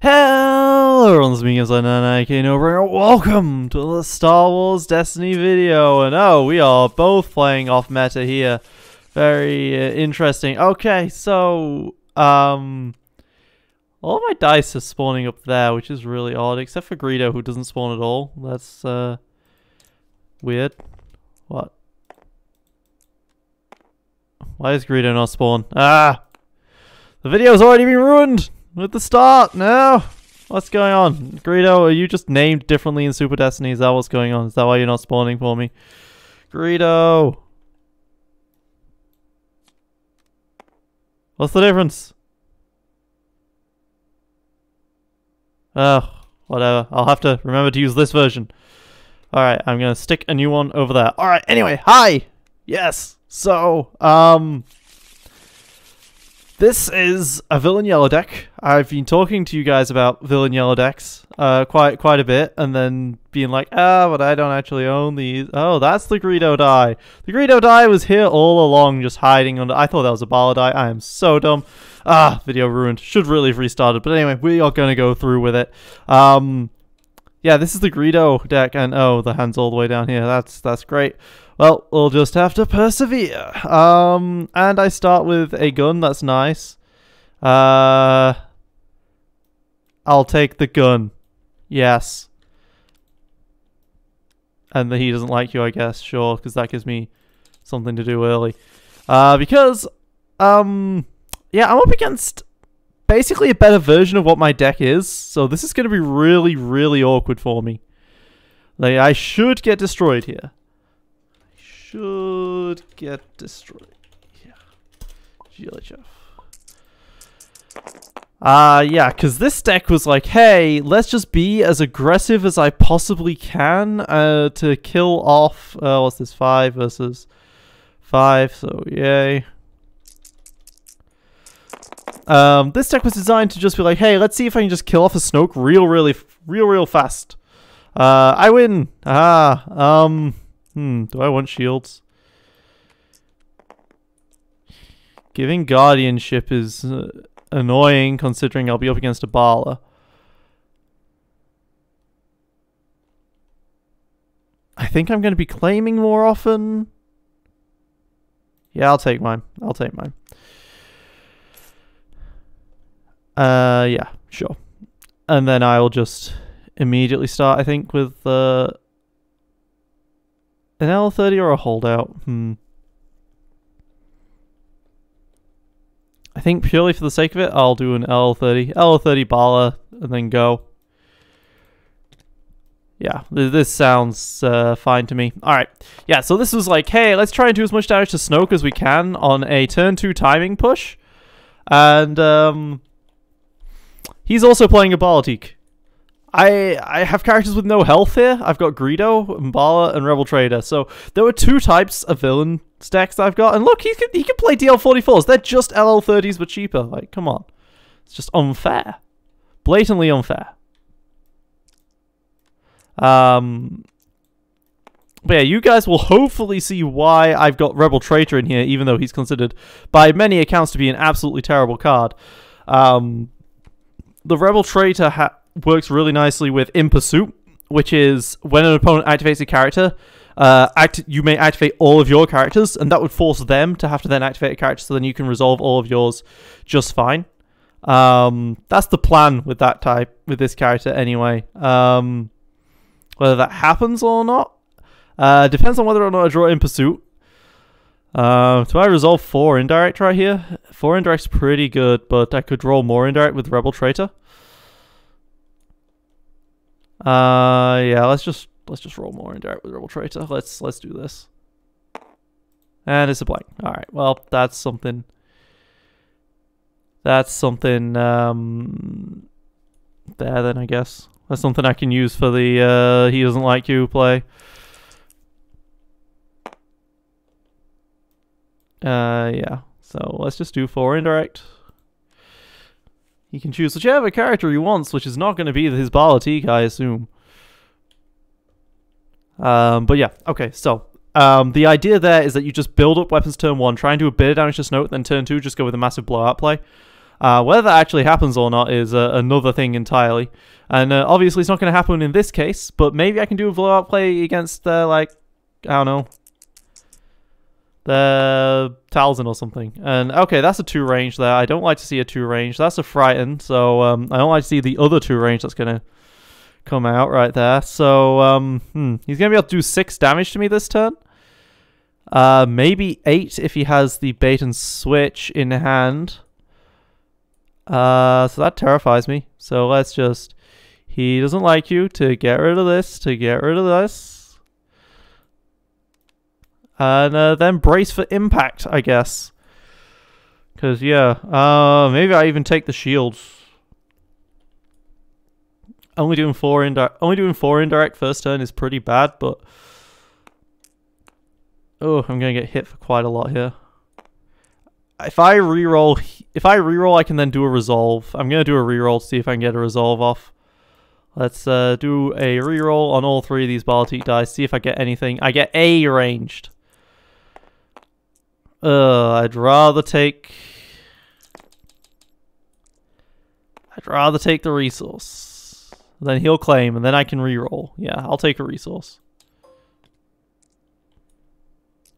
Hello everyone, this is me, Gameslayers, over and welcome to the Star Wars Destiny video. And oh, we are both playing off meta here. Very interesting. Okay, so all my dice are spawning up there, which is really odd, except for Greedo, who doesn't spawn at all. That's weird. What? Why does Greedo not spawn? Ah! The video's already been ruined at the start. No! What's going on? Greedo, are you just named differently in Super Destiny? Is that what's going on? Is that why you're not spawning for me? Greedo! What's the difference? Oh, whatever. I'll have to remember to use this version. Alright, I'm gonna stick a new one over there. Alright, anyway, hi! Yes! So, this is a Villain Yellow deck. I've been talking to you guys about Villain Yellow decks quite a bit, and then being like, but I don't actually own these. Oh, that's the Greedo die. The Greedo die was here all along, just hiding under. I thought that was a bala die. I am so dumb. Video ruined. Should really have restarted. But anyway, we are going to go through with it. Yeah, this is the Greedo deck, and oh, the hand's all the way down here. That's great. Well, we'll just have to persevere. And I start with a gun. That's nice. I'll take the gun. Yes. And he doesn't like you, I guess. Sure, because that gives me something to do early. Because, yeah, I'm up against basically a better version of what my deck is. So this is going to be really, really awkward for me. Like, I should get destroyed here. Should get destroyed. Yeah. GLHF. Yeah, because this deck was like, hey, let's just be as aggressive as I possibly can to kill off, what's this, 5 versus 5, so yay. This deck was designed to just be like, hey, let's see if I can just kill off a Snoke real fast. I win. Do I want shields? Giving guardianship is annoying, considering I'll be up against a Bala. I think I'm going to be claiming more often. Yeah, I'll take mine. I'll take mine. Yeah, sure. And then I'll just immediately start, I think, with an L30 or a holdout? I think purely for the sake of it, I'll do an L30. L30 Bala, and then go. Yeah, this sounds fine to me. Alright, yeah, so this was like, hey, let's try and do as much damage to Snoke as we can on a turn 2 timing push. And, he's also playing a bala-tik. I have characters with no health here. I've got Greedo, Bala, and Rebel Trader. So there were 2 types of villain stacks that I've got. And look, he can play DL44s. They're just LL30s but cheaper. Like, come on. It's just unfair. Blatantly unfair. But yeah, you guys will hopefully see why I've got Rebel Traitor in here, even though he's considered by many accounts to be an absolutely terrible card. The Rebel Traitor works really nicely with In Pursuit, which is when an opponent activates a character, you may activate all of your characters, and that would force them to have to then activate a character, so then you can resolve all of yours just fine. That's the plan with that type, with this character anyway. Whether that happens or not, depends on whether or not I draw In Pursuit. Do I resolve 4 indirect right here? 4 indirect's pretty good, but I could roll more indirect with Rebel Traitor. Yeah, let's just roll more indirect with Rebel Traitor. Let's do this. And it's a blank. Alright, well, that's something. That's something there then, I guess. That's something I can use for the he doesn't like you play. Yeah. So let's just do 4 indirect. He can choose whichever character he wants, which is not going to be his bala-tik, I assume. But yeah, okay, so the idea there is that you just build up weapons turn 1, try and do a bit of damage to Snoke, then turn 2 just go with a massive blowout play. Whether that actually happens or not is another thing entirely. And obviously it's not going to happen in this case, but maybe I can do a blowout play against, like, I don't know, the Talzin or something. And, okay, that's a 2 range there. I don't like to see a 2 range. That's a Frighten, so I don't like to see the other 2 range that's going to come out right there. So, he's going to be able to do 6 damage to me this turn. Maybe 8 if he has the bait and switch in hand. So that terrifies me. So let's just... He doesn't like you. To get rid of this. To get rid of this. And then brace for impact, I guess. Because, yeah. Maybe I even take the shields. Only doing 4 indirect first turn is pretty bad, but... Oh, I'm going to get hit for quite a lot here. If I reroll, I can then do a resolve. I'm going to do a reroll to see if I can get a resolve off. Let's do a reroll on all 3 of these bala-tik dice, see if I get anything. I get A ranged. I'd rather take the resource. Then he'll claim, and then I can reroll. Yeah, I'll take a resource.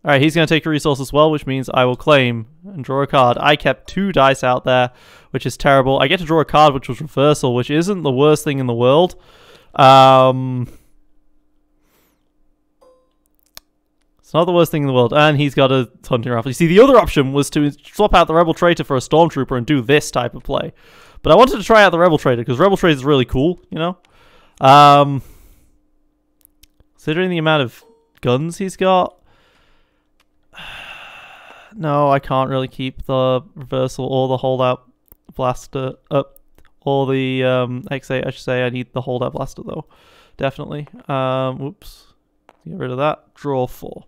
Alright, he's going to take a resource as well, which means I will claim and draw a card. I kept 2 dice out there, which is terrible. I get to draw a card, which was reversal, which isn't the worst thing in the world. It's not the worst thing in the world. And he's got a hunting rifle. You see, the other option was to swap out the Rebel Traitor for a Stormtrooper and do this type of play. But I wanted to try out the Rebel Traitor, because Rebel Traitor is really cool, you know? Considering the amount of guns he's got... No, I can't really keep the reversal or the holdout blaster up. Or the X8, I should say. I need the holdout blaster, though. Definitely. Whoops. Get rid of that. Draw 4.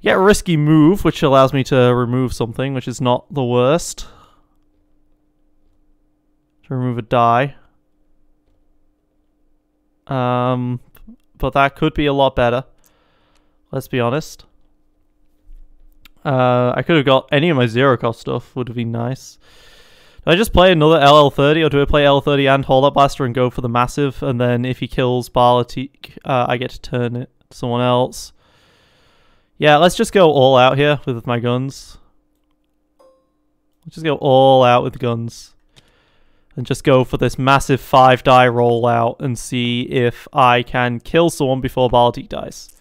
Get a risky move, which allows me to remove something, which is not the worst. To remove a die. But that could be a lot better. Let's be honest. I could have got any of my 0-cost stuff. Would have been nice. Do I just play another LL30, or do I play L30 and Holdout Blaster and go for the massive? And then if he kills bala-tik, I get to turn it to someone else. Yeah, let's just go all out here with my guns. Let's just go all out with guns. And just go for this massive 5-die rollout and see if I can kill someone before bala-tik dies.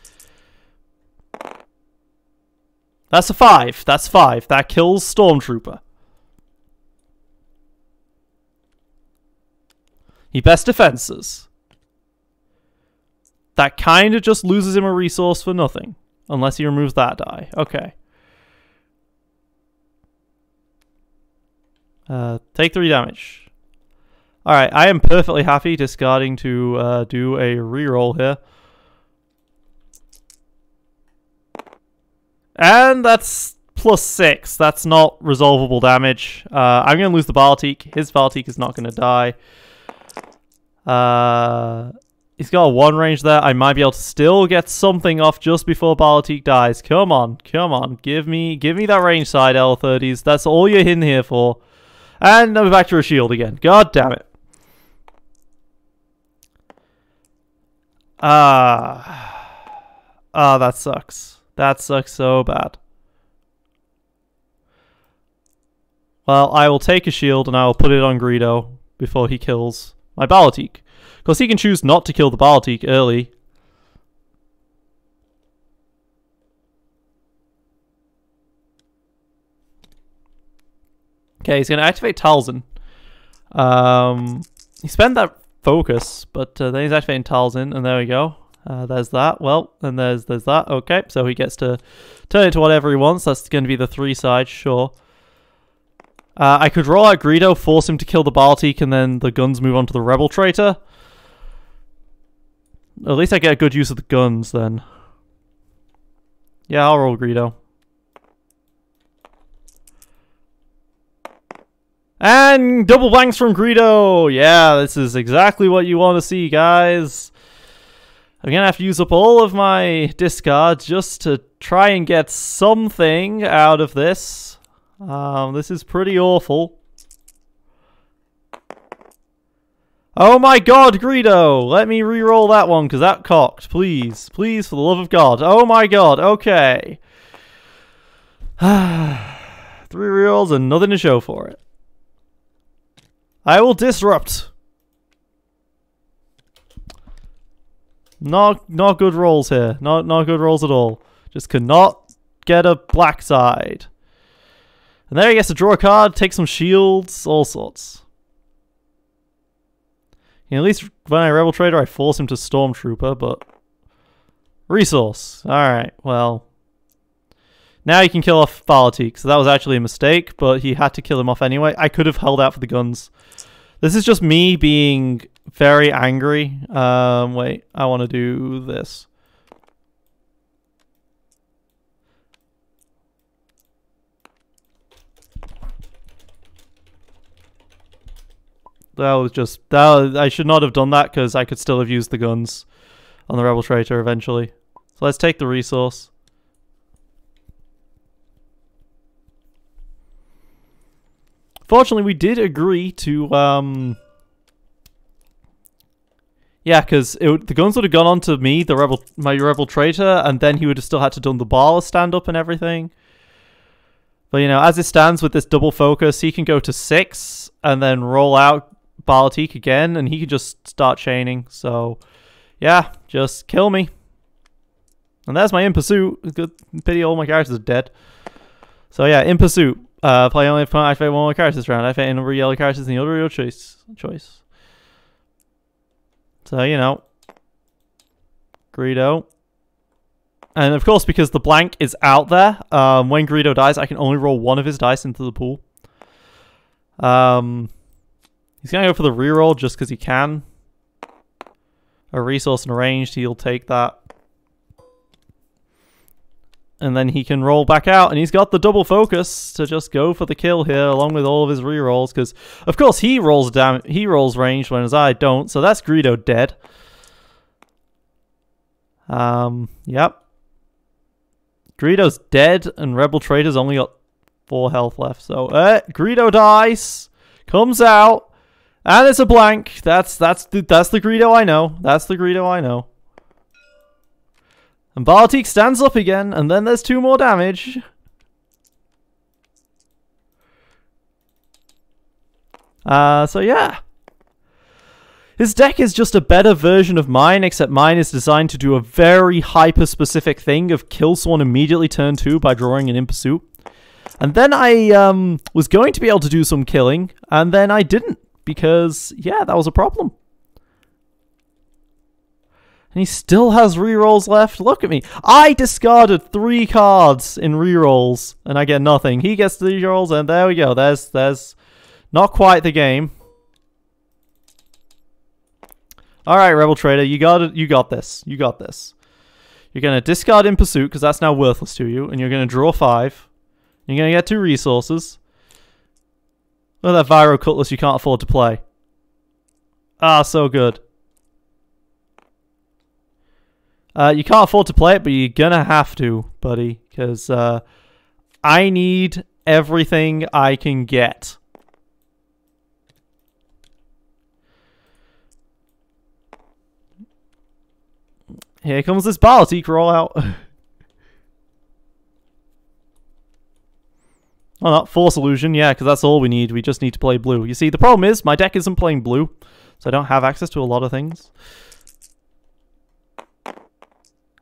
That's a 5. That's 5. That kills Stormtrooper. He best defenses. That kind of just loses him a resource for nothing. Unless he removes that die. Okay. Take 3 damage. Alright, I am perfectly happy discarding to do a reroll here. And that's +6. That's not resolvable damage. I'm going to lose the bala-tik. His bala-tik is not going to die. He's got a 1 range there. I might be able to still get something off just before bala-tik dies. Come on. Come on. Give me that range side L30s. That's all you're in here for. And I'm back to a shield again. God damn it. That sucks. That sucks so bad. Well, I will take a shield and I will put it on Greedo before he kills my bala-tik. Because he can choose not to kill the bala-tik early. Okay, he's going to activate Talzin. He spent that focus, but then he's activating Talzin, and there we go. There's that. Well, and there's that. Okay, so he gets to turn it to whatever he wants. That's going to be the 3 sides, sure. I could roll out Greedo, force him to kill the bala-tik, and then the guns move on to the Rebel Traitor. At least I get a good use of the guns, then. Yeah, I'll roll Greedo. And double blanks from Greedo! Yeah, this is exactly what you want to see, guys. I'm going to have to use up all of my discards just to try and get something out of this. This is pretty awful. Oh my god, Greedo! Let me re-roll that one, because that cocked. Please. Please, for the love of God. Oh my god, okay. 3 re-rolls and nothing to show for it. I will disrupt. Not good rolls here. Not good rolls at all. Just cannot get a black side. And there he gets to draw a card, take some shields, all sorts. At least when I Rebel Trader, I force him to Stormtrooper, but... Resource. Alright, well... Now he can kill off bala-tik, so that was actually a mistake, but he had to kill him off anyway. I could have held out for the guns. This is just me being very angry. Wait, I want to do this. I should not have done that because I could still have used the guns on the Rebel Traitor eventually. So let's take the resource. Fortunately, we did agree to, yeah, because the guns would have gone on to me, my Rebel Traitor, and then he would have still had to done the Bala stand-up and everything. But, you know, as it stands with this double focus, he can go to 6 and then roll out bala-tik again, and he can just start chaining. So, yeah, just kill me. And there's my In Pursuit. Good pity all my characters are dead. So, yeah, In Pursuit. Play only if I activate one more character this round. I activate a number of yellow characters in the order of your choice. So, you know. Greedo. And of course, because the blank is out there, when Greedo dies, I can only roll one of his dice into the pool. He's going to go for the reroll just because he can. A resource and arranged, he'll take that. And then he can roll back out, and he's got the double focus to just go for the kill here, along with all of his rerolls, because of course he rolls ranged, whereas I don't. So that's Greedo dead. Yep. Greedo's dead, and Rebel Traitor's only got 4 health left. So Greedo dies, comes out, and it's a blank. That's the Greedo I know. That's the Greedo I know. And bala-tik stands up again, and then there's 2 more damage. So yeah. His deck is just a better version of mine, except mine is designed to do a very hyper-specific thing of kill someone immediately turn 2 by drawing an In Pursuit. And then I was going to be able to do some killing, and then I didn't, because, yeah, that was a problem. And he still has rerolls left. Look at me. I discarded 3 cards in rerolls, and I get nothing. He gets the rerolls, and there we go. There's not quite the game. All right, Rebel Trader, you got this. You got this. You're gonna discard In Pursuit because that's now worthless to you, and you're gonna draw 5. You're gonna get 2 resources. Look at that Viro Cutlass you can't afford to play. Ah, so good. You can't afford to play it, but you're gonna have to, buddy, because I need everything I can get. Here comes this bala-tik rollout. Oh, not Force Illusion, yeah, because that's all we need. We just need to play blue. You see, the problem is my deck isn't playing blue, so I don't have access to a lot of things.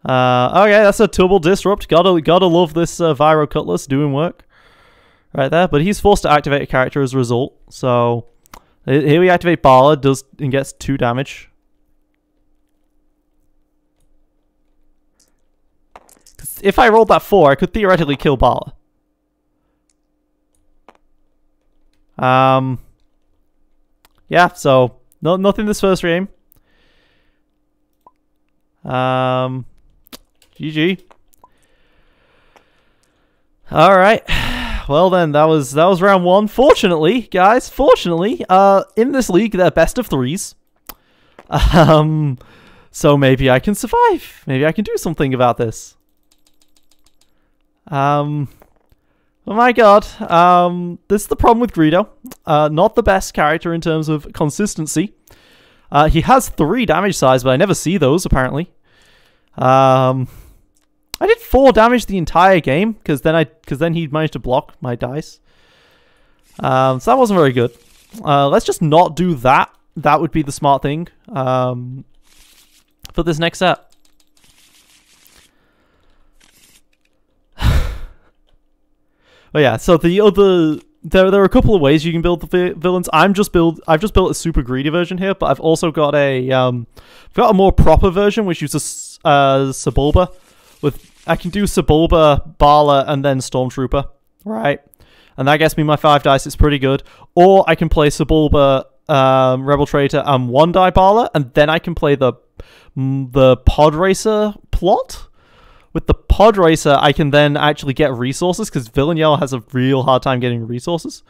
Okay, that's a double disrupt. Gotta love this Viro Cutlass doing work right there. But he's forced to activate a character as a result. So here we activate Bala, and gets 2 damage. If I rolled that 4, I could theoretically kill Bala. Yeah, so nothing this first game. GG. All right. Well then, that was round 1. Fortunately, guys, in this league they're best of 3s. So maybe I can survive. Maybe I can do something about this. Oh my god. This is the problem with Greedo. Not the best character in terms of consistency. He has 3 damage size, but I never see those, apparently. I did 4 damage the entire game, because then he managed to block my dice. So that wasn't very good. Let's just not do that. That would be the smart thing for this next set. But yeah, so the other... There are a couple of ways you can build the villains. I've just built a super greedy version here, but I've also got a more proper version which uses Sebulba. I can do Sebulba, Bala, and then Stormtrooper, right? And that gets me my 5 dice. It's pretty good. Or I can play Sebulba, Rebel Traitor, and 1 die Bala, and then I can play the Pod Racer plot. With the Pod Racer, I can then actually get resources, because Villain Yell has a real hard time getting resources.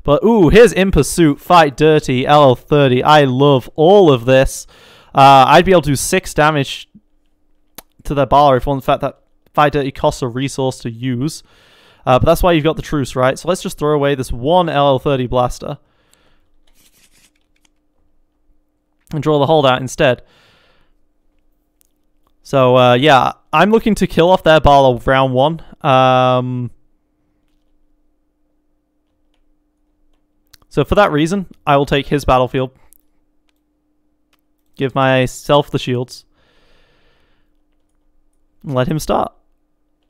But, ooh, here's In Pursuit, Fight Dirty, LL30. I love all of this. I'd be able to do 6 damage to their Bala if, in fact, that Fight Dirty costs a resource to use. But that's why you've got the Truce, right? So let's just throw away this 1 LL30 blaster. And draw the holdout instead. So, yeah, I'm looking to kill off their Bala round 1. So for that reason, I will take his battlefield. Give myself the shields. And let him start.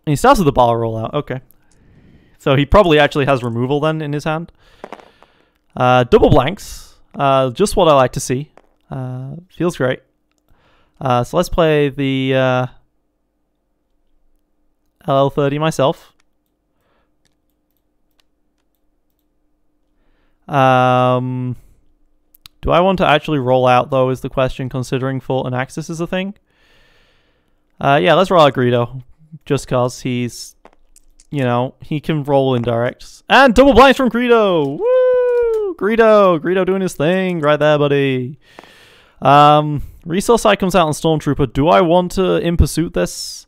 And he starts with the Bala rollout. Okay. So he probably actually has removal then in his hand. Double blanks. Just what I like to see. Feels great. So let's play the LL30 myself. Do I want to actually roll out, though, is the question, considering Fort and Axis is a thing? Yeah, let's roll out Greedo. Just cause he's, you know, he can roll indirects. And double blinds from Greedo! Woo! Greedo doing his thing right there, buddy. Resource side comes out on Stormtrooper. Do I want to In Pursuit this?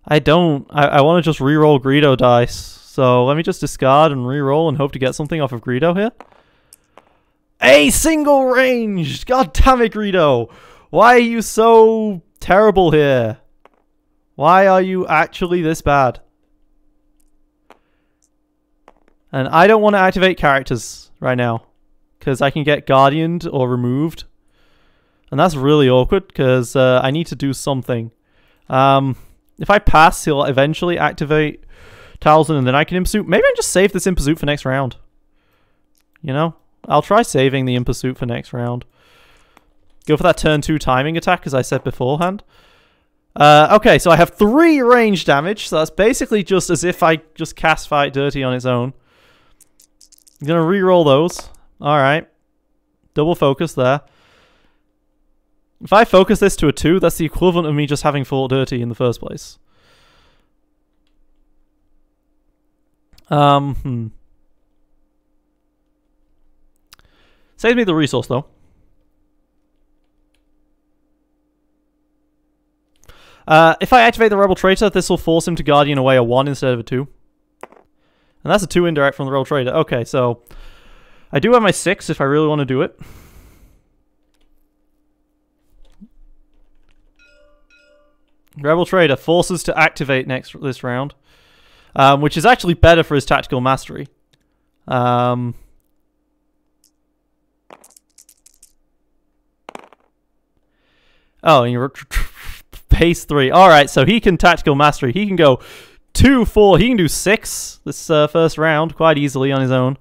I don't. I want to just reroll Greedo dice. So let me just discard and reroll and hope to get something off of Greedo here. A single ranged! God damn it, Greedo! Why are you so terrible here? Why are you actually this bad? And I don't want to activate characters right now, because I can get guardianed or removed. And that's really awkward, because I need to do something. If I pass, he'll eventually activate Talzin, and then I can In Pursuit. Maybe I just save this In Pursuit for next round. You know? I'll try saving the In Pursuit for next round. Go for that turn 2 timing attack, as I said beforehand. Okay, so I have 3 range damage, so that's basically just as if I just cast Fight Dirty on its own. I'm going to reroll those. Alright. Double focus there. If I focus this to a 2, that's the equivalent of me just having Fort Dirty in the first place. Saves me the resource, though. If I activate the Rebel Traitor, this will force him to Guardian away a 1 instead of a 2. And that's a 2 indirect from the Rebel Traitor. Okay, so I do have my 6 if I really want to do it. Rebel Traitor forces to activate this round, which is actually better for his tactical mastery. Oh, and you're pace 3. Alright, so he can tactical mastery. He can go 2, 4. He can do 6 this first round quite easily on his own.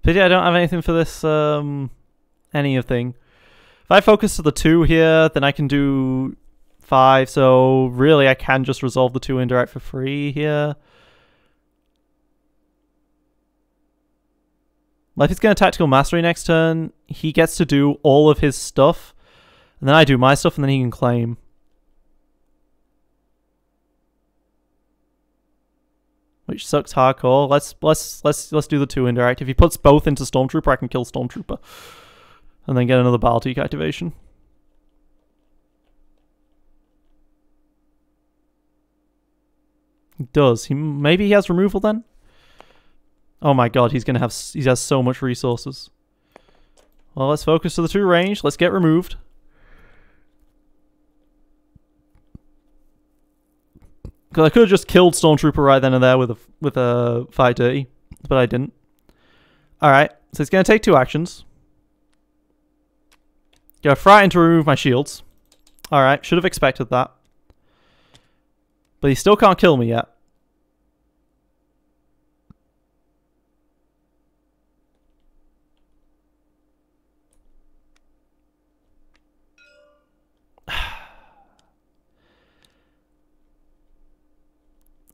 Pity I don't have anything for this, any of thing. If I focus to the 2 here, then I can do 5, so really I can just resolve the 2 indirect for free here. Well, if he's going to Tactical Mastery next turn, he gets to do all of his stuff. And then I do my stuff, and then he can claim. Which sucks hardcore. Let's do the 2 indirect. If he puts both into Stormtrooper, I can kill Stormtrooper. And then get another bala-tik activation. He does. Maybe he has removal then? Oh my god, he has so much resources. Well, let's focus to the 2 range. Let's get removed. Because I could have just killed Stormtrooper right then and there with a Fight Dirty, but I didn't. Alright, so it's going to take 2 actions. Go Frighten to remove my shields. Alright, should have expected that. But he still can't kill me yet.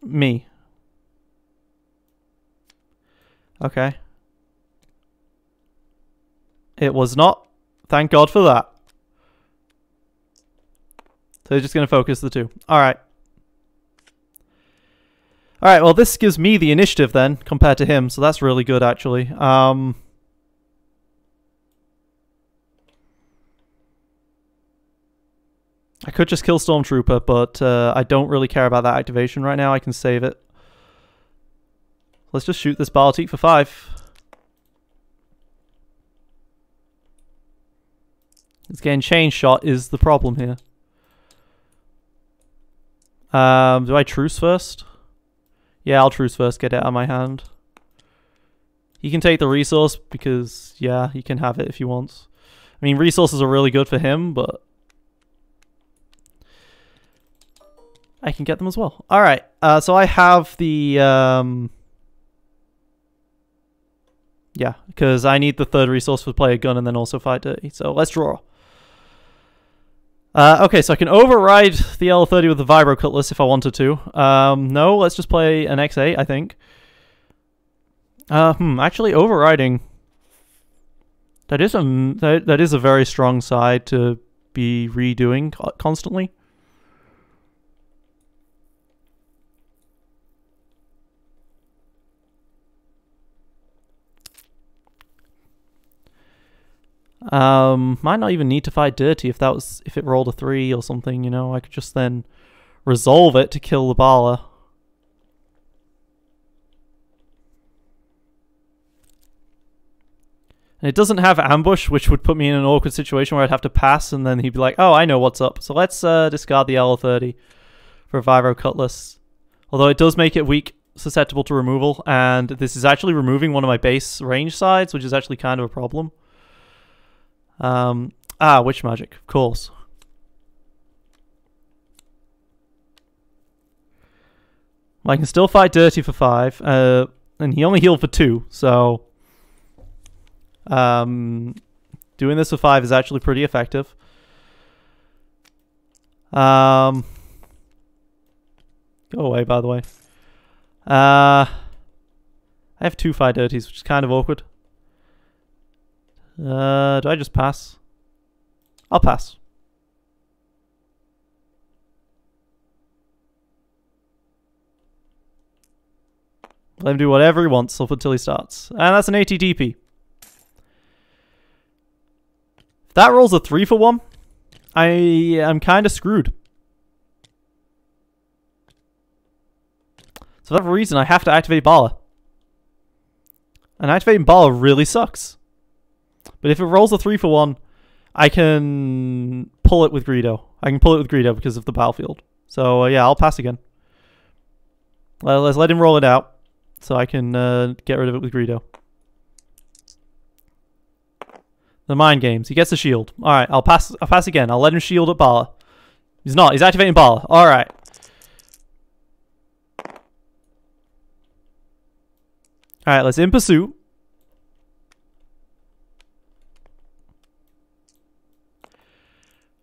Me. Okay. It was not. Thank God for that. So they're just going to focus the 2. Alright. Alright, well this gives me the initiative then, compared to him, so that's really good actually. I could just kill Stormtrooper, but I don't really care about that activation right now. I can save it. Let's just shoot this bala-tik for 5. It's getting chain shot is the problem here. Do I truce first? Yeah, I'll truce first, get it out of my hand. He can take the resource because, yeah, he can have it if he wants. I mean, resources are really good for him, but I can get them as well. Alright, so I have the, yeah, because I need the 3rd resource for play a gun and then also Fight Dirty. So let's draw. Okay, so I can override the L30 with the Vibro Cutlass if I wanted to. No, let's just play an X8, I think. Actually overriding. That is a very strong side to be redoing constantly. Might not even need to Fight Dirty if it rolled a 3 or something, you know. I could just then resolve it to kill the Bala. And it doesn't have ambush, which would put me in an awkward situation where I'd have to pass and then he'd be like, oh, I know what's up. So let's discard the L30 for a Vibro Cutlass. Although it does make it weak, susceptible to removal, and this is actually removing one of my base range sides, which is actually kind of a problem. Witch magic, of course. I can still Fight Dirty for 5, and he only healed for 2, so doing this for 5 is actually pretty effective. Go away, by the way. I have 2 Fight Dirties, which is kind of awkward. Do I just pass? I'll pass. Let him do whatever he wants up until he starts. And that's an ATDP. If that rolls a 3 for 1, I am kind of screwed. So for that reason, I have to activate Bala. And activating Bala really sucks. But if it rolls a 3 for 1, I can pull it with Greedo. I can pull it with Greedo because of the battlefield. So yeah, I'll pass again. Let's let him roll it out, so I can get rid of it with Greedo. The mind games. He gets a shield. All right, I'll pass. I'll pass again. I'll let him shield at Bala. He's not. He's activating Bala. All right. All right. Let's in pursuit.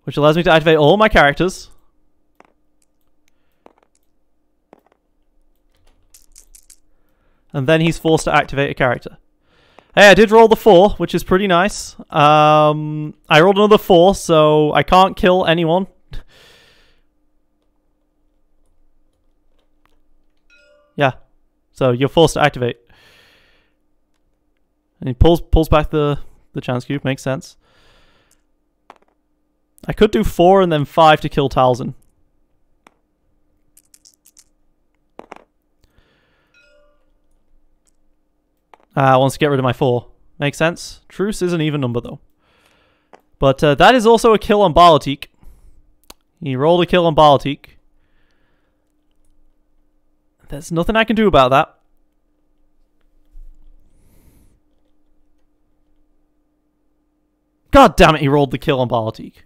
Which allows me to activate all my characters. And then he's forced to activate a character. Hey, I did roll the 4, which is pretty nice. I rolled another 4, so I can't kill anyone. Yeah. So you're forced to activate. And he pulls back the chance cube. Makes sense. I could do 4 and then 5 to kill Talzin. Wants to get rid of my 4. Makes sense. Truce is an even number, though. But that is also a kill on bala-tik. He rolled a kill on bala-tik. There's nothing I can do about that. God damn it, he rolled the kill on bala-tik.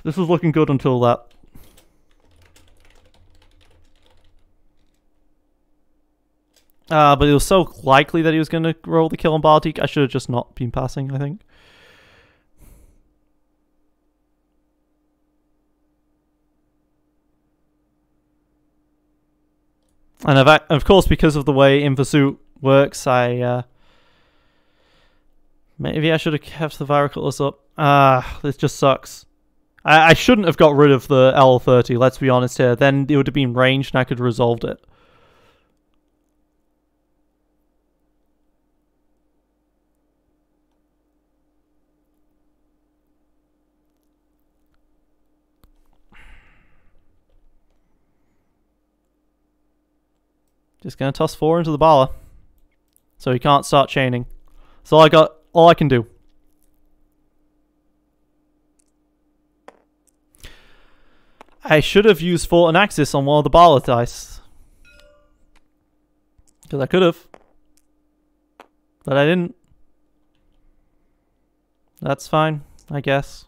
This was looking good until that. But it was so likely that he was going to roll the kill on bala-tik, I should have just not been passing, I think. And of course, because of the way In Pursuit works, maybe I should have kept the Viral Cutlass up. This just sucks. I shouldn't have got rid of the L30, let's be honest here. Then it would have been ranged and I could have resolved it. Just gonna toss 4 into the Bala. So he can't start chaining. That's all I got, all I can do. I should have used Fort and Axis on one of the Bala dice. Because I could have. But I didn't. That's fine, I guess.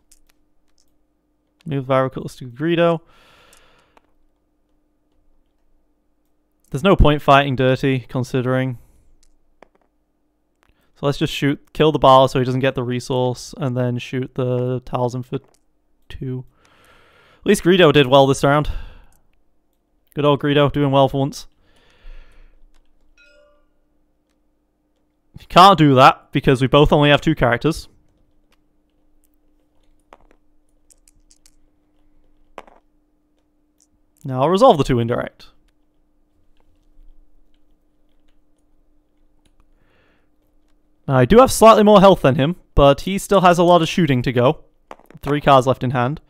Move Viral Cutlass to Greedo. There's no point fighting dirty, considering. So let's just kill the Bala so he doesn't get the resource, and then shoot the Talzin for 2. At least Greedo did well this round. Good old Greedo, doing well for once. You can't do that, because we both only have 2 characters. Now I'll resolve the 2 indirect. I do have slightly more health than him, but he still has a lot of shooting to go. 3 cards left in hand.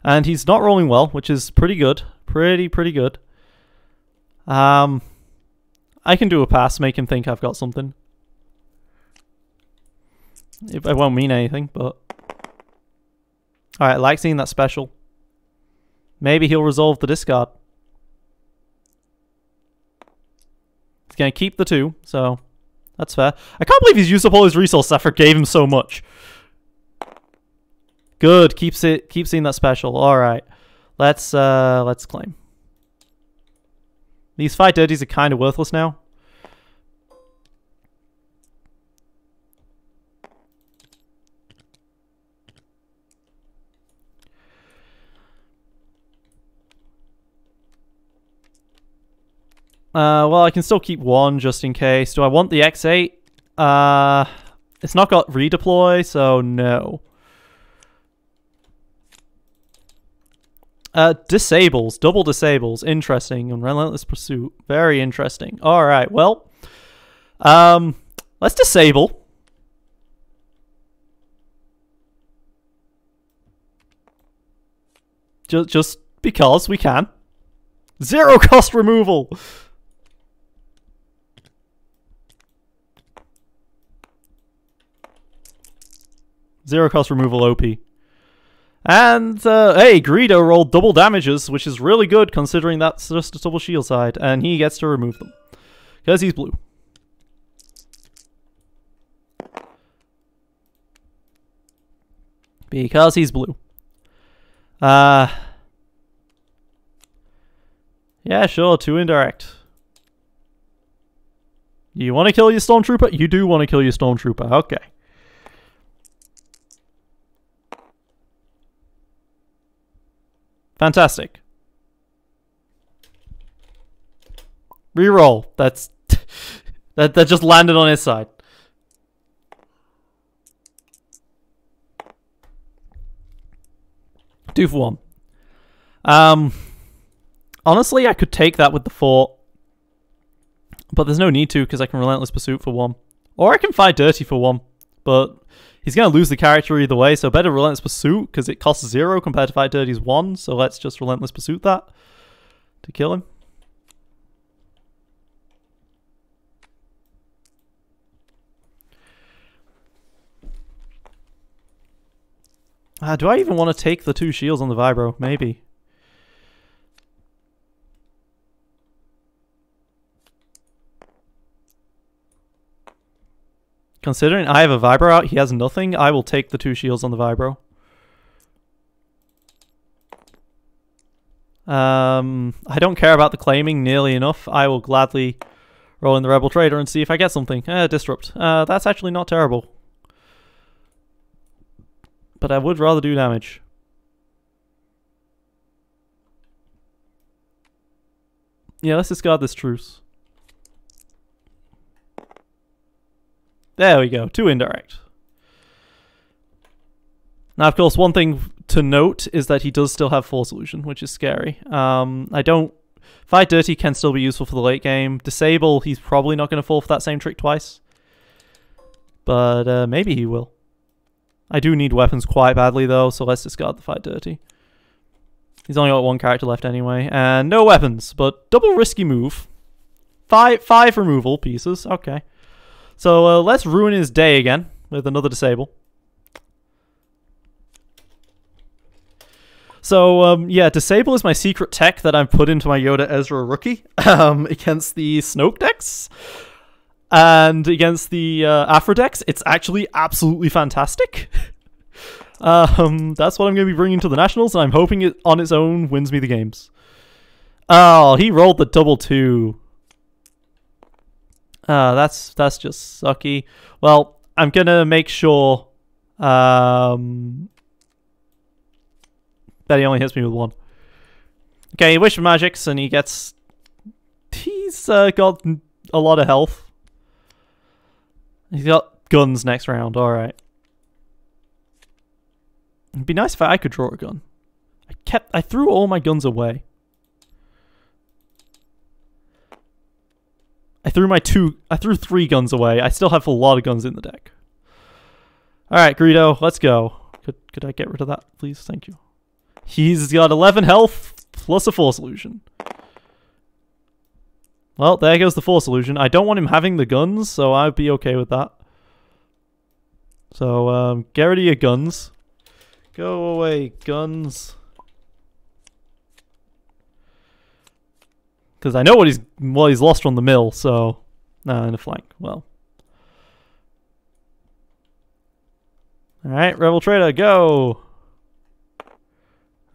And he's not rolling well, which is pretty good. Pretty good. I can do a pass, make him think I've got something. It won't mean anything, but... Alright, I like seeing that special. Maybe he'll resolve the discard. He's going to keep the 2, so... That's fair. I can't believe he's used up all his resources after I gave him so much. Good. Keep seeing that special. Alright. Let's claim. These 5 dirties are kind of worthless now. Well, I can still keep 1 just in case. Do I want the X8? It's not got redeploy, so no. Disables. Double disables. Interesting. And Relentless Pursuit. Very interesting. Alright, well. Let's disable. Just because we can. 0 cost removal! Zero cost removal OP. And, hey, Greedo rolled double damages, which is really good considering that's just a double shield side, and he gets to remove them. Because he's blue. Because he's blue. Yeah, sure, 2 indirect. You want to kill your Stormtrooper? You do want to kill your Stormtrooper, okay. Fantastic. Reroll. That's That just landed on his side. Two for one. Honestly, I could take that with the fort. But there's no need to, because I can Relentless Pursuit for one. Or I can Fight Dirty for one. But he's going to lose the character either way, so better Relentless Pursuit, because it costs 0 compared to Fight Dirty's 1. So let's just Relentless Pursuit that to kill him. Do I even want to take the 2 shields on the Vibro? Maybe. Considering I have a Vibro out, he has nothing, I will take the 2 shields on the Vibro. I don't care about the claiming nearly enough. I will gladly roll in the Rebel Trader and see if I get something. Disrupt. That's actually not terrible. But I would rather do damage. Yeah, let's discard this truce. There we go, 2 indirect. Now, of course, one thing to note is that he does still have Force Illusion, which is scary. I don't... Fight Dirty can still be useful for the late game. Disable, he's probably not going to fall for that same trick twice. But maybe he will. I do need weapons quite badly, though, so let's discard the Fight Dirty. He's only got 1 character left anyway. And no weapons, but double risky move. Five removal pieces, okay. So let's ruin his day again with another disable. So yeah, disable is my secret tech that I've put into my Yoda Ezra rookie against the Snoke decks and against the Afro decks. It's actually absolutely fantastic. That's what I'm going to be bringing to the Nationals, and I'm hoping it on its own wins me the games. Oh, he rolled the double 2. That's just sucky. Well, I'm gonna make sure that he only hits me with 1. Okay, he Wish of Magics and he gets... He's got a lot of health. He's got guns next round, alright. It'd be nice if I could draw a gun. I threw all my guns away. I threw 3 guns away. I still have a lot of guns in the deck. Alright, Greedo, let's go. Could I get rid of that, please? Thank you. He's got 11 health plus a Force Illusion. Well, there goes the Force Illusion. I don't want him having the guns, so I'd be okay with that. So, get rid of your guns. Go away, guns. Because I know what he's lost from the mill, so... in a flank, well. Alright, Rebel Trader, go!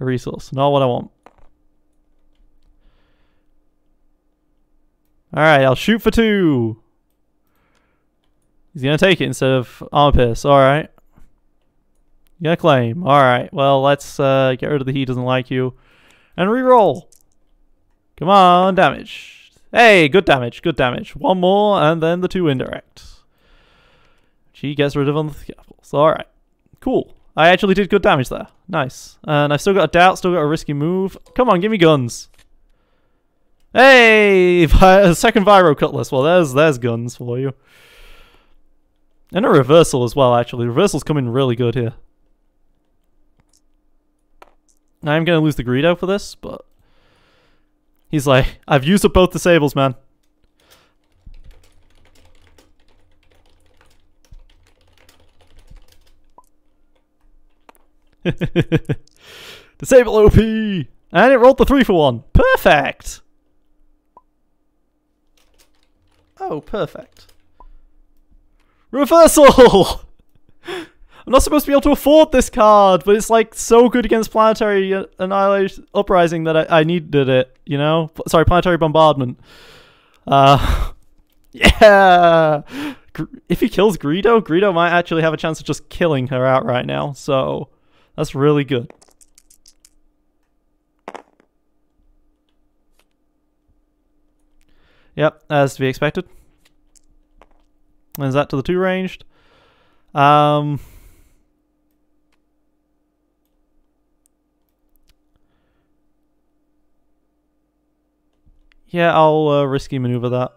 A resource, not what I want. Alright, I'll shoot for 2! He's gonna take it instead of Armor Pierce, alright. You're gonna claim, alright. Well, let's get rid of the he doesn't like you. And re-roll! Come on, damage. Hey, good damage, good damage. 1 more, and then the 2 indirect. She gets rid of on the scaffolds. Alright, cool. I actually did good damage there. Nice. And I've still got a doubt, still got a risky move. Come on, give me guns. Hey! Second Viro Cutlass. Well, there's guns for you. And a reversal as well, actually. Reversal's coming really good here. I'm going to lose the Greedo for this, but... He's like, I've used up both disables, man. Disable OP! And it rolled the 3 for 1. Perfect! Oh, perfect. Reversal! I'm not supposed to be able to afford this card, but it's like so good against Planetary Annihilation Uprising that I needed it, you know? Sorry, Planetary Bombardment. Yeah! If he kills Greedo, Greedo might actually have a chance of just killing her out right now, so that's really good. Yep, as to be expected. Is that to the 2 ranged? Yeah, I'll risky maneuver that.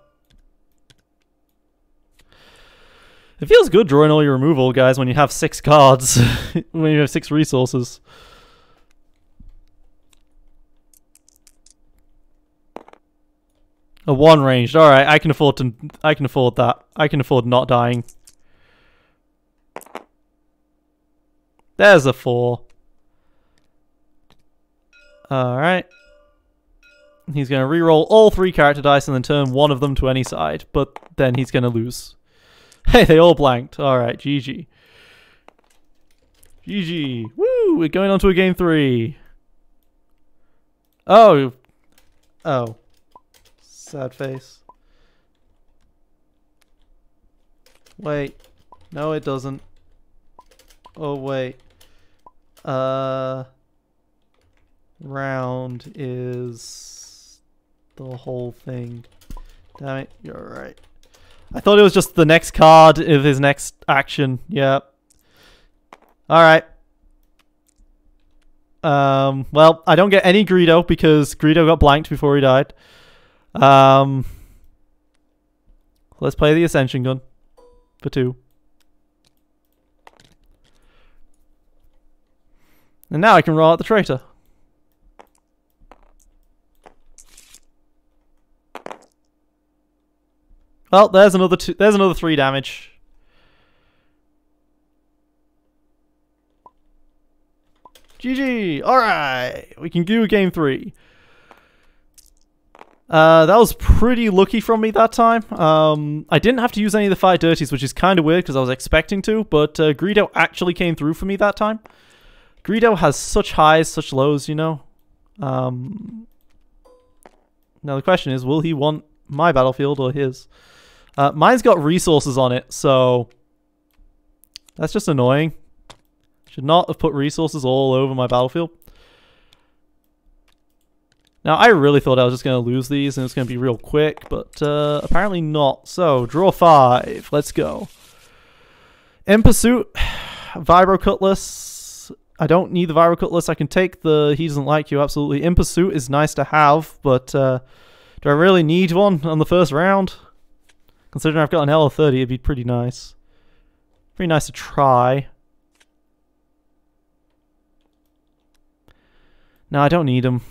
It feels good drawing all your removal, guys, when you have 6 cards. When you have 6 resources. A 1 ranged. Alright, I can afford that. I can afford not dying. There's a 4. Alright. He's going to reroll all 3 character dice and then turn one of them to any side. But then he's going to lose. Hey, they all blanked. Alright, GG. GG. Woo! We're going on to a game 3. Oh. Oh. Sad face. Wait. No, it doesn't. Oh, wait. Round is the whole thing. Damn it, you're right. I thought it was just the next card of his next action. Yeah. Alright. Well, I don't get any Greedo because Greedo got blanked before he died. Let's play the Ascension Gun for 2. And now I can roll out the Traitor. Well, there's another 3 damage. GG! Alright! We can do game 3. That was pretty lucky from me that time. I didn't have to use any of the 5 dirties, which is kind of weird because I was expecting to, but Greedo actually came through for me that time. Greedo has such highs, such lows, you know. Now the question is, will he want my battlefield or his? Mine's got resources on it, so that's just annoying. Should not have put resources all over my battlefield. Now, I really thought I was just going to lose these and it's going to be real quick, but apparently not. So, draw 5. Let's go. In Pursuit, Vibro Cutlass. I don't need the Vibro Cutlass. I can take the He Doesn't Like You, absolutely. In Pursuit is nice to have, but do I really need one on the first round? Considering I've got an LL30, it'd be pretty nice. Pretty nice to try. No, I don't need them.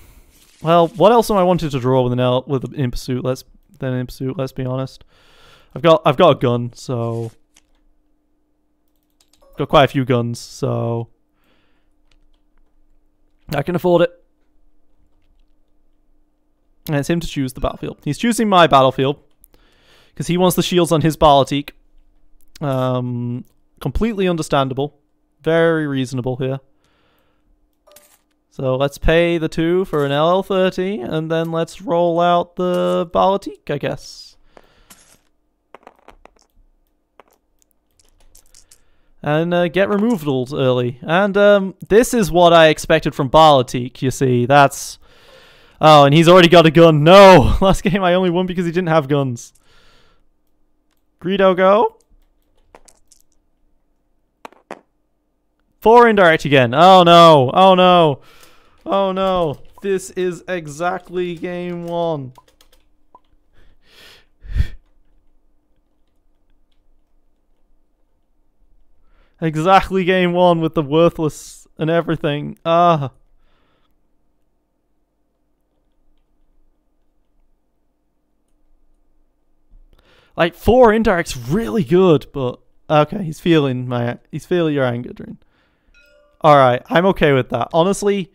Well, what else am I wanting to draw with an In Pursuit? Let's be honest. I've got a gun, so got quite a few guns, so I can afford it. And it's him to choose the battlefield. He's choosing my battlefield because he wants the shields on his bala-tik. Completely understandable. Very reasonable here. So let's pay the 2 for an LL30, and then let's roll out the bala-tik, I guess. And get removals early. And this is what I expected from bala-tik, you see. That's... Oh, and he's already got a gun. No! Last game I only won because he didn't have guns. Greedo, go. 4 indirect again. Oh no! Oh no! Oh no, this is exactly game 1. Exactly game 1 with the worthless and everything. Ah. Like 4 indirect's really good, but okay, he's feeling your anger, Dream. Alright, I'm okay with that. Honestly,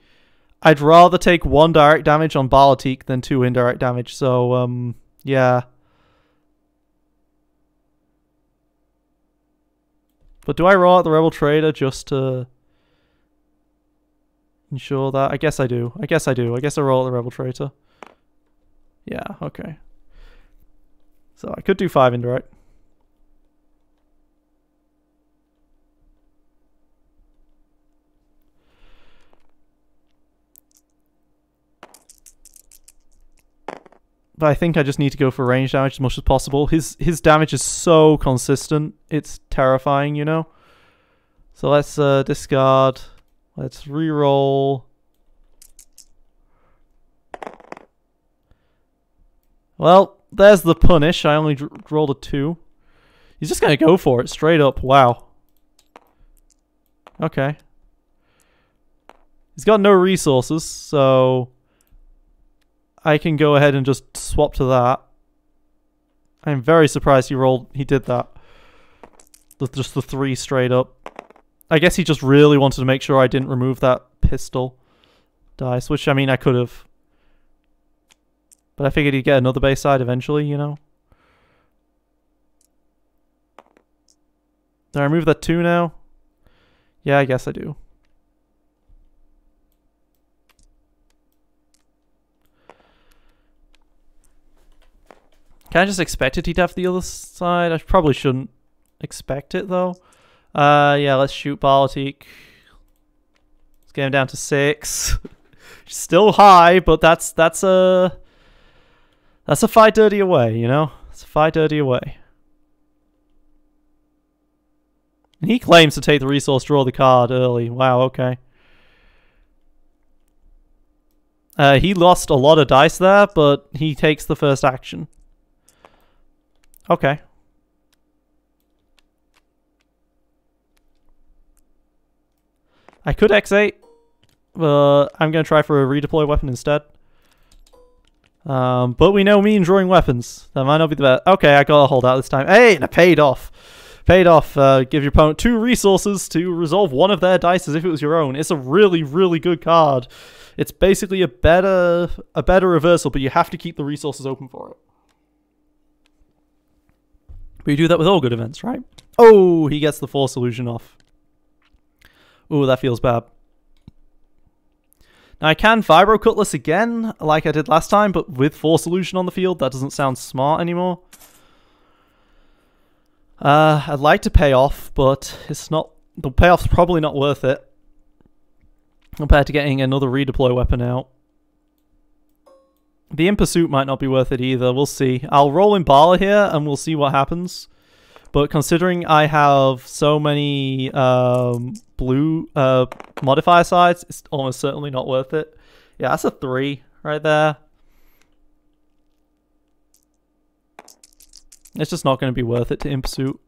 I'd rather take 1 direct damage on bala-tik than 2 indirect damage, so, yeah. But do I roll out the Rebel Trader just to ensure that? I guess I do. I guess I roll out the Rebel Trader. Yeah, okay. So I could do 5 indirect. But I think I just need to go for range damage as much as possible. His damage is so consistent. It's terrifying, you know? So let's discard. Let's re-roll. Well, there's the punish. I only rolled a 2. He's just going to go for it straight up. Wow. Okay. He's got no resources, so I can go ahead and just swap to that. I'm very surprised he did that. Just the 3 straight up. I guess he just really wanted to make sure I didn't remove that pistol dice, which, I mean, I could have. But I figured he'd get another base side eventually, you know? Did I remove that 2 now? Yeah, I guess I do. Can I just expect it he'd have the other side? I probably shouldn't expect it, though. Yeah, let's shoot bala-tik. Let's get him down to 6. Still high, but that's a fight dirty away, you know? It's a fight dirty away. And he claims to take the resource, draw the card early. Wow, okay. He lost a lot of dice there, but he takes the first action. Okay. I could X8, but I'm going to try for a redeploy weapon instead. But we know me and drawing weapons. That might not be the best. Okay, I got to hold out this time. Hey, and it paid off. Paid off. Give your opponent 2 resources to resolve one of their dice as if it was your own. It's a really, really good card. It's basically a better reversal, but you have to keep the resources open for it. But you do that with all good events, right? Oh, he gets the Force Illusion off. Ooh, that feels bad. Now I can Vibro Cutlass again, like I did last time, but with Force Illusion on the field, that doesn't sound smart anymore. I'd like to pay off, but it's not. The payoff's probably not worth it compared to getting another redeploy weapon out. The In Pursuit might not be worth it either. We'll see. I'll roll in Bala here, and we'll see what happens. But considering I have so many blue modifier sides, it's almost certainly not worth it. Yeah, that's a 3 right there. It's just not going to be worth it to In Pursuit.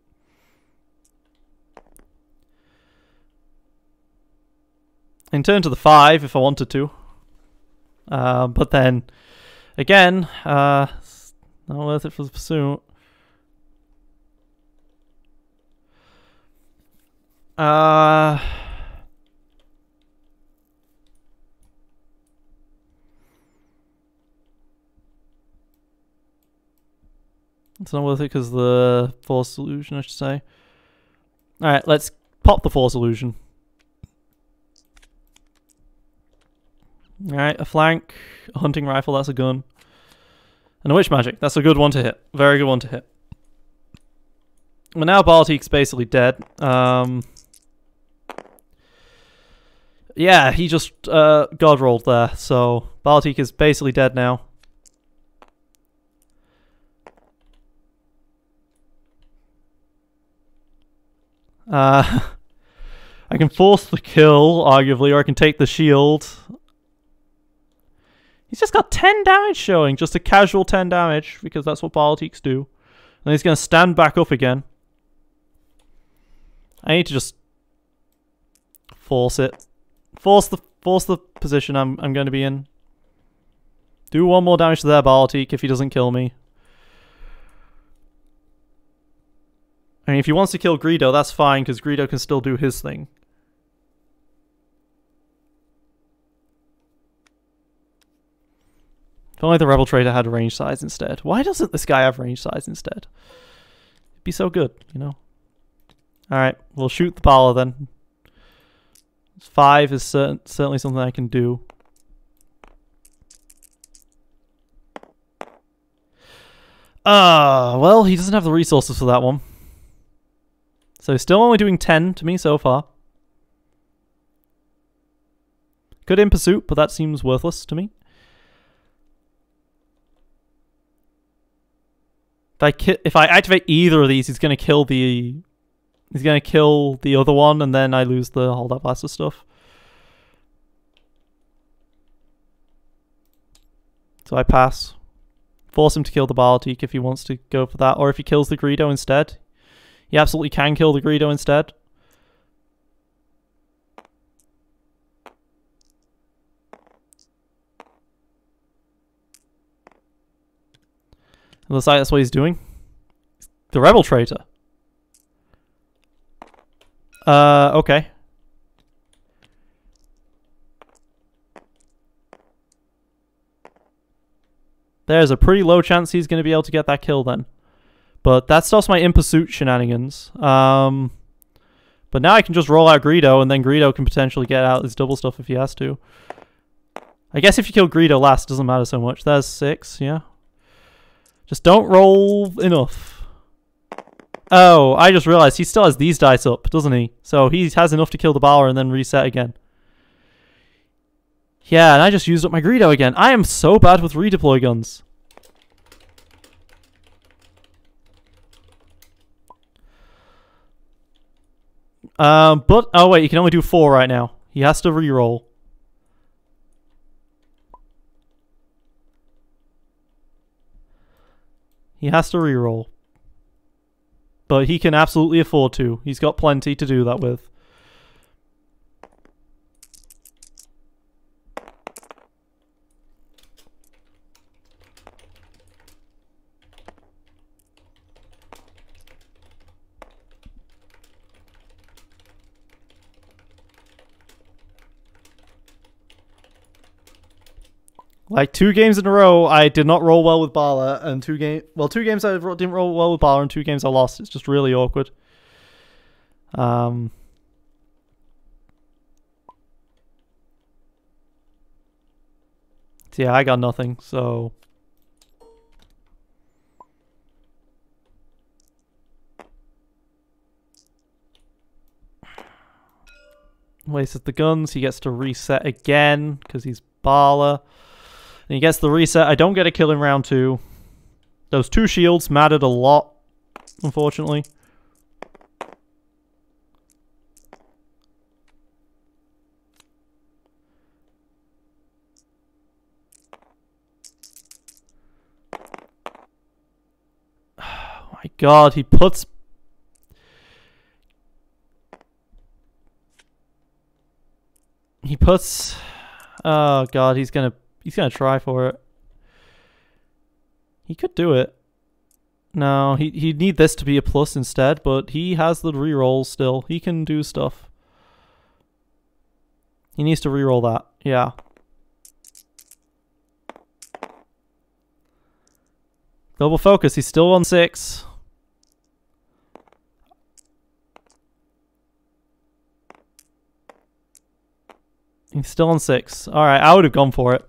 In turn to the 5 if I wanted to. But then, again, it's not worth it for the Pursuit. It's not worth it because the Force Illusion, I should say. Alright, let's pop the Force Illusion. Alright, a flank, a hunting rifle, that's a gun. And a witch magic, that's a good one to hit. Very good one to hit. Well, now Bala-tik's basically dead. Yeah, he just god rolled there, so Bala-tik is basically dead now. I can force the kill, arguably, or I can take the shield. He's just got 10 damage showing, just a casual 10 damage, because that's what Bala-tiks do. And he's going to stand back up again. I need to just force it. Force the position I'm going to be in. Do 1 more damage to their Bala-tik if he doesn't kill me. I mean, if he wants to kill Greedo, that's fine, because Greedo can still do his thing. If only the Rebel Trader had range size instead. Why doesn't this guy have range size instead? It'd be so good, you know? Alright, we'll shoot the Bala then. 5 is certainly something I can do. Well, he doesn't have the resources for that one. So he's still only doing 10 to me so far. Could In Pursuit, but that seems worthless to me. If I activate either of these, he's gonna kill the other one, and then I lose the holdout blaster stuff. So I pass. Force him to kill the bala-tik if he wants to go for that, or if he kills the Greedo instead. He absolutely can kill the Greedo instead. It looks like that's what he's doing. The rebel traitor. Okay. There's a pretty low chance he's going to be able to get that kill then. But that stops my in pursuit shenanigans. But now I can just roll out Greedo, and then Greedo can potentially get out his double stuff if he has to. I guess if you kill Greedo last, it doesn't matter so much. There's 6, yeah. Just don't roll enough. Oh, I just realized he still has these dice up, doesn't he? So he has enough to kill the Bala and then reset again. Yeah, and I just used up my Greedo again. I am so bad with redeploy guns. But, oh wait, you can only do 4 right now. He has to reroll. He has to reroll. But he can absolutely afford to. He's got plenty to do that with. Like 2 games in a row, I did not roll well with Bala, and 2 games I didn't roll well with Bala, and 2 games I lost. It's just really awkward. So yeah, I got nothing. So wasted the guns. He gets to reset again because he's Bala. And he gets the reset. I don't get a kill in round 2. Those 2 shields mattered a lot, unfortunately. Oh my god, he puts... Oh god, he's gonna try for it. He could do it. No, he'd need this to be a plus instead, but he has the reroll still. He can do stuff. He needs to reroll that. Yeah. Global focus, he's still on 6. He's still on 6. Alright, I would have gone for it.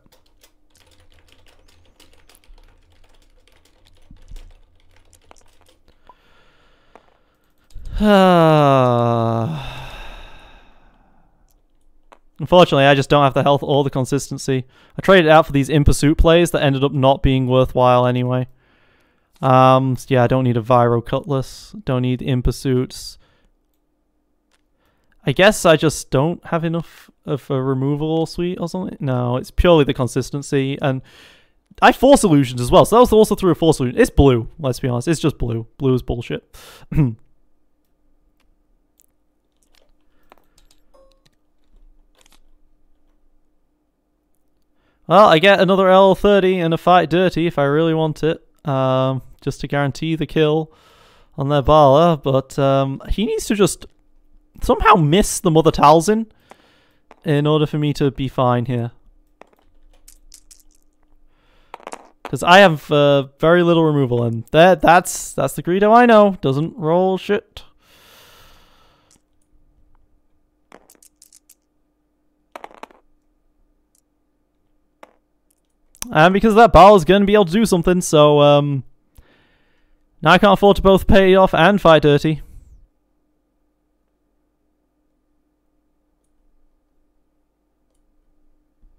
Unfortunately, I just don't have the health or the consistency. I traded it out for these in pursuit plays that ended up not being worthwhile anyway. Yeah, I don't need a Viro Cutlass. Don't need in pursuits. I guess I just don't have enough of a removal suite or something. No, it's purely the consistency. And I force illusions as well, so that was also through a force illusion. It's blue, let's be honest. It's just blue. Blue is bullshit. Well, I get another L30 and a fight dirty if I really want it. Just to guarantee the kill on their Bala. But he needs to just somehow miss the Mother Talzin in order for me to be fine here. Because I have very little removal, and that's the Greedo I know. Doesn't roll shit. And because of that, Bala's going to be able to do something, so now I can't afford to both pay off and fight dirty.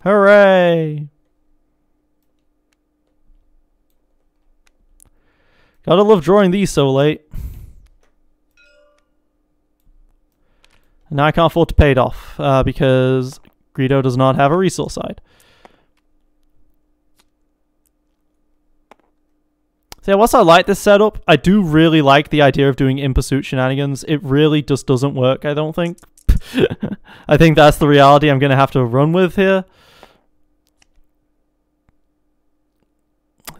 Hooray! Gotta love drawing these so late. And now I can't afford to pay it off because Greedo does not have a resource side. So yeah, whilst I like this setup, I do really like the idea of doing in pursuit shenanigans. It really just doesn't work, I don't think. I think that's the reality I'm going to have to run with here.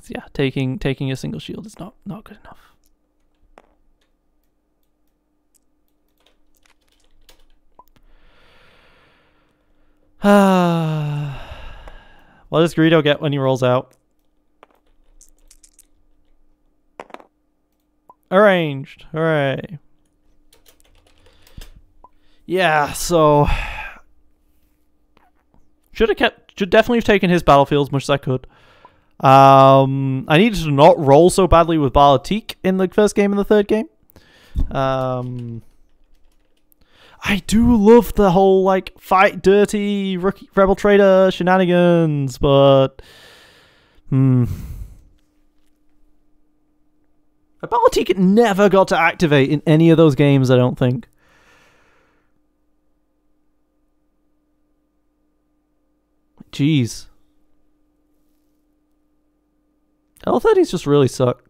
So yeah, taking a single shield is not good enough. What does Greedo get when he rolls out? Arranged. Hooray. Yeah, so should definitely have taken his battlefield as much as I could. I needed to not roll so badly with bala-tik in the first game and the third game. I do love the whole, like, fight dirty rookie rebel trader shenanigans, but a bala-tik never got to activate in any of those games, I don't think. Jeez. L30s just really suck.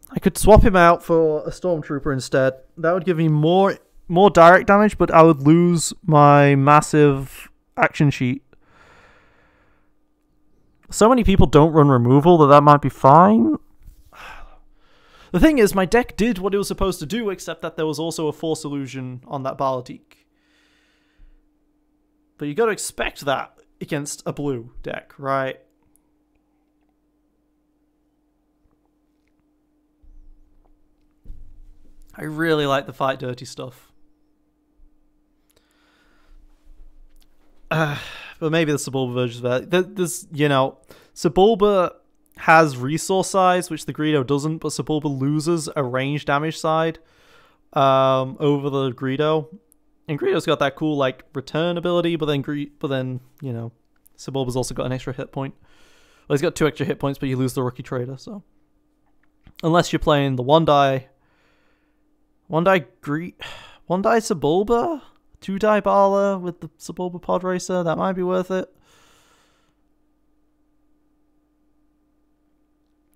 I could swap him out for a Stormtrooper instead. That would give me more direct damage, but I would lose my massive action sheet. So many people don't run removal that might be fine. The thing is, my deck did what it was supposed to do, except that there was also a Force Illusion on that bala-tik. But you got to expect that against a blue deck, right? I really like the fight dirty stuff. But maybe the Sebulba version is better. There's, you know, Sebulba has resource size, which the Greedo doesn't, but Sebulba loses a range damage side over the Greedo. And Greedo's got that cool, like, return ability, but then, you know, Sebulba's also got an extra hit point. Well, he's got 2 extra hit points, but you lose the rookie trader, so. Unless you're playing the one die Sebulba, 2-die Bala with the Sebulba Pod Racer, that might be worth it.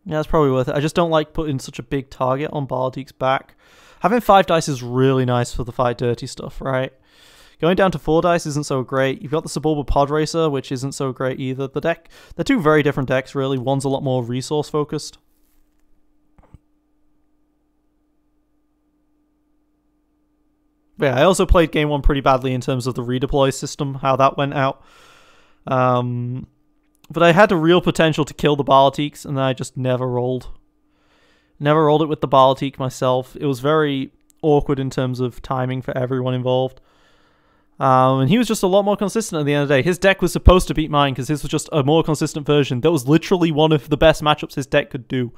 Yeah, that's probably worth it. I just don't like putting such a big target on bala-tik's back. Having 5 dice is really nice for the fight dirty stuff, right? Going down to 4 dice isn't so great. You've got the Sebulba Pod Racer, which isn't so great either. The deck, they're 2 very different decks, really. One's a lot more resource focused. But yeah, I also played game 1 pretty badly in terms of the redeploy system, how that went out. But I had the real potential to kill the bala-tiks, and then I just never rolled. Never rolled it with the bala-tik myself. It was very awkward in terms of timing for everyone involved. And he was just a lot more consistent at the end of the day. His deck was supposed to beat mine because his was just a more consistent version. That was literally one of the best matchups his deck could do.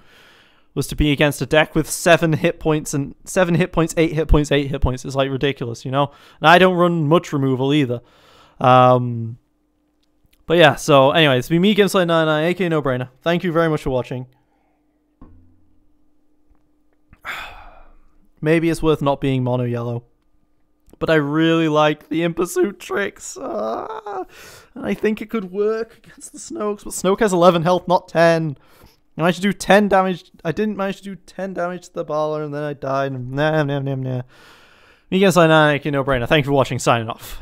Was to be against a deck with 7 hit points and 7 hit points, 8 hit points, 8 hit points. It's like ridiculous, you know? And I don't run much removal either. But yeah, so anyway, it's been me, Gameslayers99, aka No Brainer. Thank you very much for watching. Maybe it's worth not being mono yellow. But I really like the in pursuit tricks. And I think it could work against the Snokes. But Snoke has 11 health, not 10. I managed to do 10 damage. I didn't manage to do 10 damage to the Bala, and then I died. Nah. Me, Gameslayers99, aka No Brainer. Thank you for watching. Signing off.